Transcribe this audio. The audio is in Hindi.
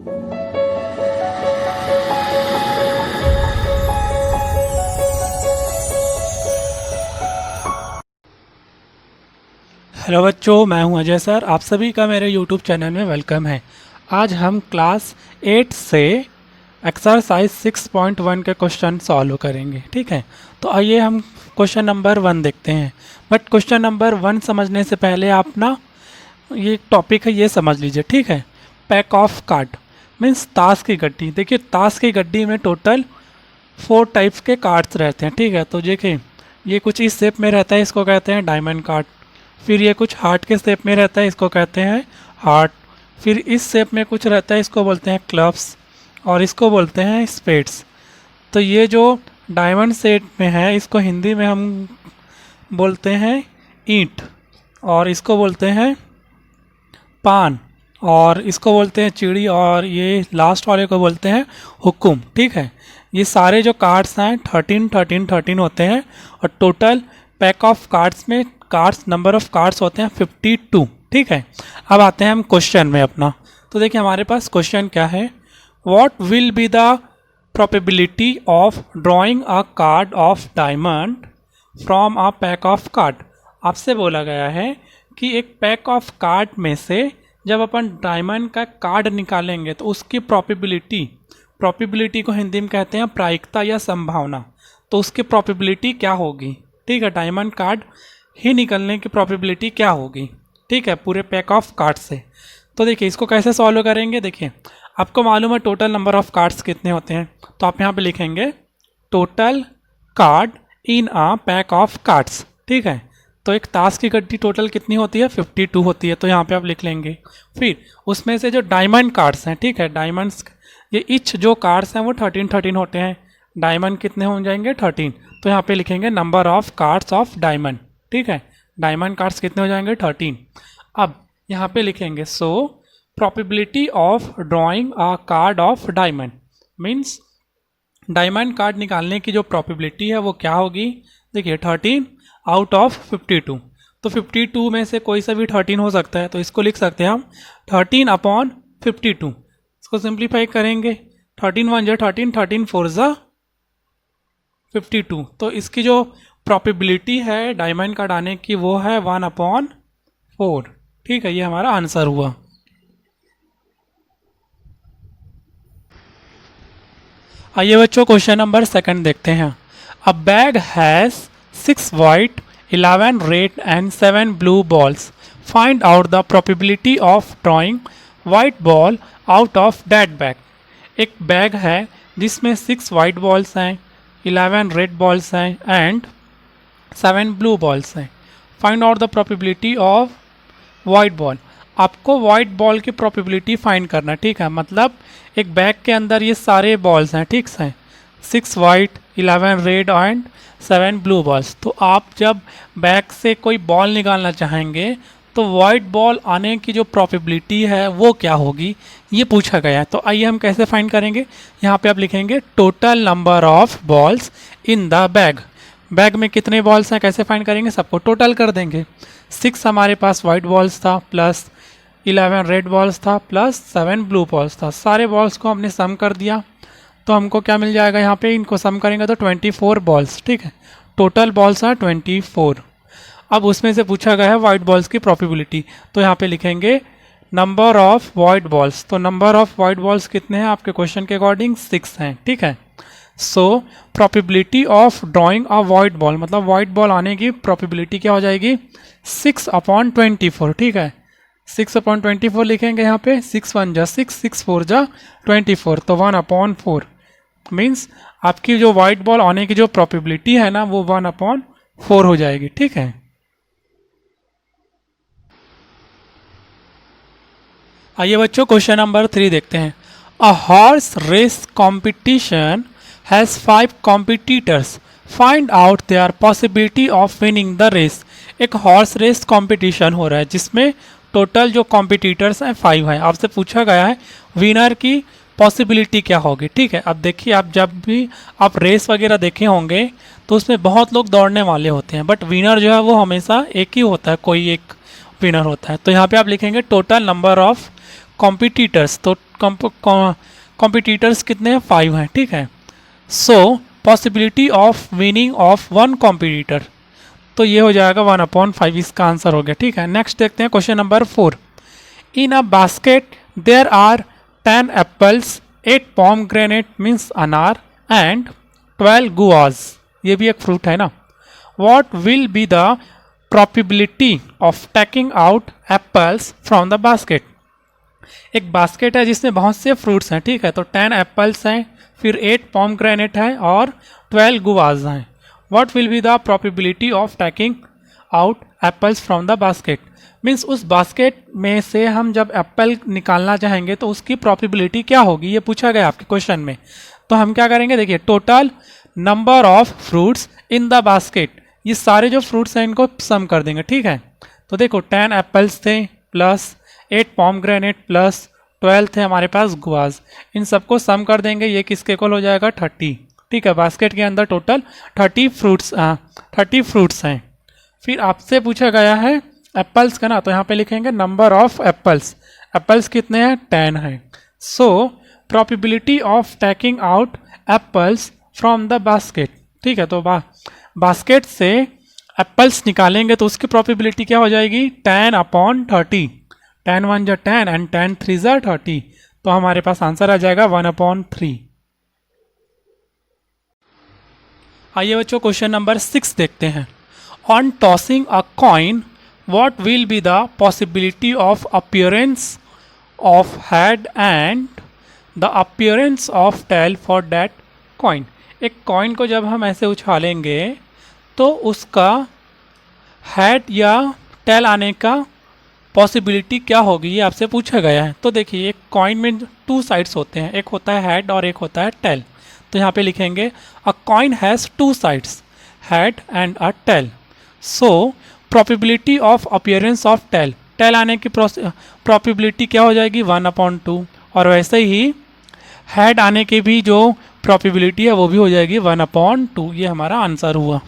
हेलो बच्चों, मैं हूं अजय सर। आप सभी का मेरे यूट्यूब चैनल में वेलकम है। आज हम क्लास 8 से एक्सरसाइज 6.1 के क्वेश्चन सॉल्व करेंगे। ठीक है, तो आइए हम क्वेश्चन नंबर 1 देखते हैं। बट क्वेश्चन नंबर 1 समझने से पहले आप ना ये टॉपिक है ये समझ लीजिए। ठीक है, पैक ऑफ कार्ड मीन्स ताश की गड्डी। देखिए, ताश की गड्डी में टोटल 4 टाइप्स के कार्ड्स रहते हैं। ठीक है, तो देखिए ये कुछ इस शेप में रहता है, इसको कहते हैं डायमंड कार्ड। फिर ये कुछ हार्ट के शेप में रहता है, इसको कहते हैं हार्ट। फिर इस शेप में कुछ रहता है, इसको बोलते हैं क्लब्स, और इसको बोलते हैं स्पेड्स। तो ये जो डायमंड शेप में है, इसको हिंदी में हम बोलते हैं ईंट, और इसको बोलते हैं पान, और इसको बोलते हैं चिड़ी, और ये लास्ट वाले को बोलते हैं हुक्म। ठीक है, ये सारे जो कार्ड्स हैं 13 होते हैं, और टोटल पैक ऑफ कार्ड्स में कार्ड्स नंबर ऑफ कार्ड्स होते हैं 52। ठीक है, अब आते हैं हम क्वेश्चन में अपना। तो देखिए हमारे पास क्वेश्चन क्या है, what will be the probability of drawing a card of diamond from a pack of card. आपसे बोला गया है कि एक पैक ऑफ कार्ड में से जब अपन डायमंड का कार्ड निकालेंगे तो उसकी प्रोबेबिलिटी को हिंदी में कहते हैं प्रायिकता या संभावना। तो उसकी प्रोबेबिलिटी क्या होगी। ठीक है, डायमंड कार्ड ही निकलने की प्रोबेबिलिटी क्या होगी। ठीक है, पूरे पैक ऑफ कार्ड से। तो देखिए इसको कैसे सॉल्व करेंगे। देखिए आपको मालूम है टोटल नंबर ऑफ कार्ड्स कितने होते हैं, तो आप यहाँ पे लिखेंगे total card in a pack of cards. ठीक है, तो एक ताश की गड्डी टोटल कितनी होती है, 52 होती है, तो यहाँ पे आप लिख लेंगे। फिर उसमें से जो डायमंड कार्ड्स हैं, ठीक है, डायमंड्स ये ईच जो कार्ड्स हैं वो 13 होते हैं। डायमंड कितने हो जाएंगे, 13, तो यहाँ पे लिखेंगे number of cards of diamond. ठीक है, डायमंड कार्ड्स कितने हो जाएंगे, 13। अब यहाँ पे लिखेंगे सो probability of drawing a card of diamond means diamond card निकालने की जो प्रोबेबिलिटी है वो क्या होगी। देखिए 13 आउट ऑफ 52, तो 52 में से कोई सा भी 13 हो सकता है, तो इसको लिख सकते हैं हम 13/52। इसको सिंप्लीफाई करेंगे, 13 1 जा 13, 13 4 जा 52। तो इसकी जो प्रोबेबिलिटी है डायमंड कार्ड आने की वो है 1/4। ठीक है, ये हमारा आंसर हुआ। आइए बच्चों क्वेश्चन नंबर 2 देखते हैं। अ bag has 6 white 11 red and 7 blue balls. Find out the probability of drawing white ball out of that bag. एक बैग है जिसमें 6 वाइट बॉल्स हैं, 11 रेड बॉल्स हैं एंड 7 ब्लू बॉल्स हैं। Find out the probability of white ball. आपको वाइट बॉल की प्रोबेबिलिटी फाइंड करना। ठीक है, मतलब एक बैग के अंदर ये सारे बॉल्स हैं, ठीक है, 6 white 11 red and 7 blue balls. तो आप जब बैग से कोई बॉल निकालना चाहेंगे तो वाइट बॉल आने की जो प्रोबेबिलिटी है वो क्या होगी, ये पूछा गया है। तो आइए हम कैसे फाइंड करेंगे। यहाँ पे आप लिखेंगे total number of balls in the bag. Bag में कितने बॉल्स हैं, कैसे फाइंड करेंगे, सबको टोटल कर देंगे। 6 हमारे पास वाइट बॉल्स था, प्लस 11 रेड बॉल्स था, प्लस 7 ब्लू बॉल्स था। सारे बॉल्स को हमने सम कर दिया, तो हमको क्या मिल जाएगा, यहाँ पे इनको सम करेंगे तो 24 बॉल्स। ठीक है, टोटल बॉल्स हैं 24। अब उसमें से पूछा गया है वाइट बॉल्स की प्रोबेबिलिटी, तो यहाँ पे लिखेंगे नंबर ऑफ वाइट बॉल्स। तो नंबर ऑफ वाइट बॉल्स कितने हैं, आपके क्वेश्चन के अकॉर्डिंग 6 हैं। ठीक है, सो probability of drawing a white ball, मतलब वाइट बॉल आने की प्रोबेबिलिटी क्या हो जाएगी, 6/24। ठीक है, 6/24 लिखेंगे यहाँ पे, 6 1 जा 6, 6 4 जा 24, तो 1/4 मीन्स आपकी जो वाइट बॉल आने की जो प्रोबेबिलिटी है ना वो 1/4 हो जाएगी। ठीक है, आइए बच्चों क्वेश्चन नंबर 3 देखते हैं। A horse race competition has 5 competitors. Find out their possibility of winning the race. एक हॉर्स रेस कॉम्पिटिशन हो रहा है जिसमें टोटल जो कॉम्पिटिटर्स हैं 5 हैं। आपसे पूछा गया है विनर की पॉसिबिलिटी क्या होगी। ठीक है, अब देखिए आप जब भी आप रेस वगैरह देखे होंगे तो उसमें बहुत लोग दौड़ने वाले होते हैं, बट विनर जो है वो हमेशा एक ही होता है, कोई एक विनर होता है। तो यहाँ पे आप लिखेंगे टोटल नंबर ऑफ कॉम्पिटिटर्स। तो कॉम्पिटिटर्स कितने हैं, 5 हैं, ठीक है। So possibility of winning of 1 competitor, तो ये हो जाएगा 1/5, इसका आंसर हो गया, ठीक है। नेक्स्ट देखते हैं question number 4। In a basket there are 10 apples, 8 pomegranate means अनार एंड 12 गुआज, ये भी एक फ्रूट है ना। What will be the probability of taking out apples from the basket. एक बास्केट है जिसमें बहुत से फ्रूट्स हैं, ठीक है। तो 10 एप्पल्स हैं, फिर 8 पोमग्रेनेट है और 12 गुआज हैं। What will be the probability of taking out apples from the basket, means उस बास्केट में से हम जब एप्पल निकालना चाहेंगे तो उसकी प्रोबेबिलिटी क्या होगी, ये पूछा गया आपके क्वेश्चन में। तो हम क्या करेंगे, देखिए total number of fruits in the basket, ये सारे जो फ्रूट्स हैं इनको सम कर देंगे, ठीक है। तो देखो 10 एप्पल्स थे प्लस 8 पोमग्रेनेट प्लस 12 थे हमारे पास गुआज, इन सबको सम कर देंगे, ये किसके इक्वल हो जाएगा 30, ठीक है। बास्केट के अंदर टोटल 30 फ्रूट्स हैं। फिर आपसे पूछा गया है एप्पल्स का ना, तो यहाँ पे लिखेंगे नंबर ऑफ एप्पल्स, एप्पल्स कितने हैं 10 हैं। सो probability of taking out apples from the basket, ठीक है। तो बास्केट से एप्पल्स निकालेंगे तो उसकी प्रोबेबिलिटी क्या हो जाएगी 10/30, 10 1 जा 10 एंड 10 3 जा 30, तो हमारे पास आंसर आ जाएगा 1/3। आइए बच्चों क्वेश्चन नंबर 6 देखते हैं। On tossing a coin what will be the possibility of appearance of head and the appearance of tail for that coin। एक कॉइन को जब हम ऐसे उछालेंगे तो उसका हेड या टेल आने का पॉसिबिलिटी क्या होगी, ये आपसे पूछा गया है। तो देखिए एक कॉइन में 2 साइड्स होते हैं, एक होता है हेड और एक होता है टेल। तो यहाँ पे लिखेंगे a coin has 2 sides, head and a tail. So probability of appearance of tail, tail आने की प्रोबेबिलिटी क्या हो जाएगी 1/2, और वैसे ही हेड आने की भी जो प्रोबेबिलिटी है वो भी हो जाएगी 1/2। ये हमारा आंसर हुआ।